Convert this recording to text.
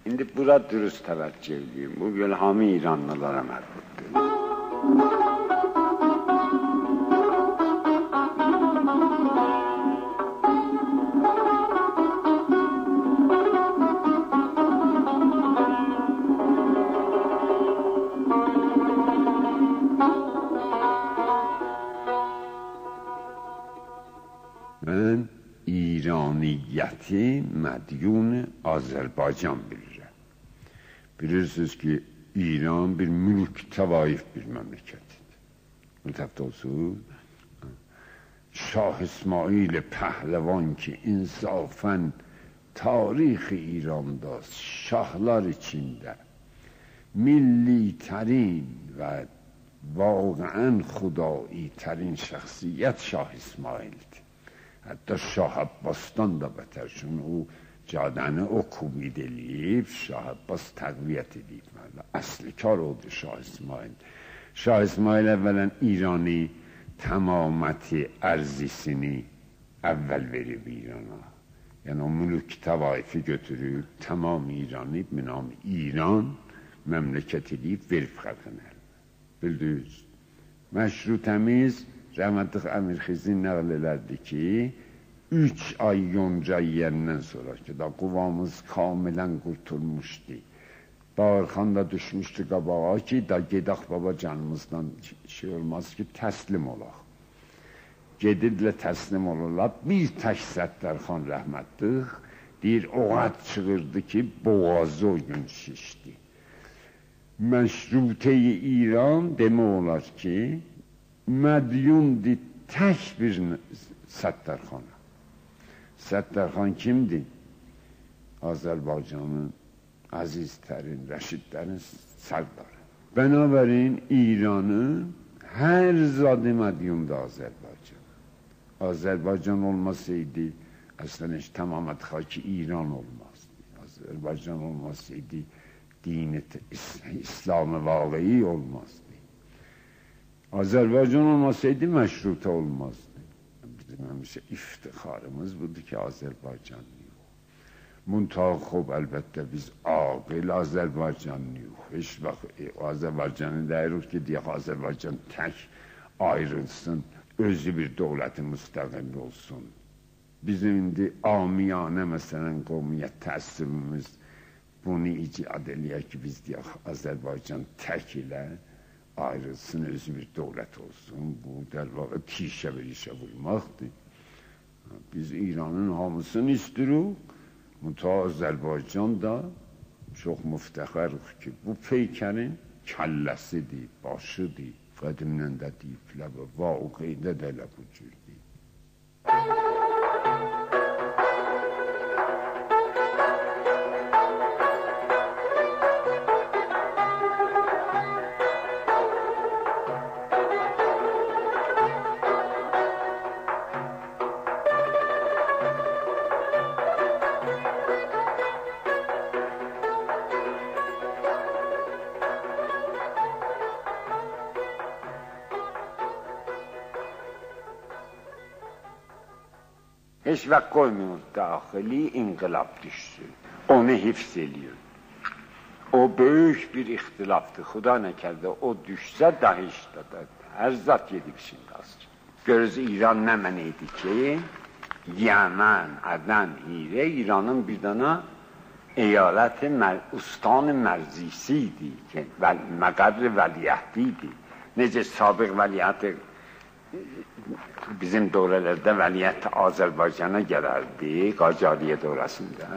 İndi bura dürüst təvəccüh edeyim. Bu Gülhami İranlılara mərbutdur. من ایرانیتی مدیون Azərbaycan bilirəm. Bilirsiniz ki, İran bir mülk təvaif bir məmləkətidir. Mütəfdə Şah İsmail Pəhləvan ki, insafən tarixi İranda şahlar içində milli tərin və واقعا خدایی ترین شخصیت شاه اسماعیل'di. Hatta Şah Abbas'tan da beter. Çünkü o cadəni o kubid eləyib, Şah Abbas təqviyyət edib. Əsli kar oldu Şah İsmail. Şah İsmail əvvələn İrani təmaməti ərzisini əvvəl verib İrana. Yəni o mülk təvaifi götürüb, tamam İranı, binam İran məmləkət edib, verib xəlqinə. Bildiniz. Məşrutəmiz Rəhmətlik Əmirxizin nəql elədi ki, 3 ay yonca yiyəndən sonra ki, da quvamız kamilən qurtulmuşdu. Bağırxan da düşmüşdü qabağa ki, da gedək baba canımızdan şey olmaz ki, təslim olaq. Gedirlər təslim olurlar. Bir tək Səttərxan rəhmətlik deyir, oğat çıxırdı ki, boğazı o gün şişdi. Məşrutə-i İran demək olar ki, mədyundir tək bir Səttərxana. Səttərxan kimdir? Azərbaycanın əzizlərin, rəşidlərin sərdarı. Bənabərin İranın hər zadı mədyundur Azərbaycan. Azərbaycan olmasaydı, əslən heç tamamət xaki İran olmazdı. Azərbaycan olmasaydı, dini İslam-ı vaqiyi olmazdı. Azərbaycan olmasaydı məşrutə olmazdı. Bizim həmişə iftixarımız budur ki, Azərbaycanlıyıq. Muntaq xob, əlbəttə biz aqil Azərbaycanlıyıq. Heç vaxt Azərbaycanı deyirik ki, deyək Azərbaycan tək ayrılsın, özü bir dövləti müstəqil olsun. Bizim indi amiyanə məsələn qovmiyyət təəssübümüz bunu icad eləyək ki, biz deyək Azərbaycan tək ilə ayrılsın, özü bir dövlət olsun. Bu, der vaxtı tişə bir işə vurmaqdır. Biz İranın hamısını istirik. Mütəh Azərbaycan da çox müftəxərik ki, bu peykərin kəlləsidir, başıdır. Qədimdən də deyiblər və vaqidə də elə bu cürdür. Heç vaxt qoymuyor daxili inqilab düşsün. Onu hifz ediyor. O böyük bir ixtilafdır. Xuda nə kərdə o düşsə dahişdə də hər zat yedib şimdi azca. Görürüz İran nə mənə idi ki, Yəmən, Ədən, Hirə İranın bir dana eyalət-i ustan mərzisi idi ki, məqədr vəliyyəti idi. Necə sabiq vəliyyəti bizim dövrlərdə vəliyyət Azərbaycana gələrdi, Qacariyə dövrəsində.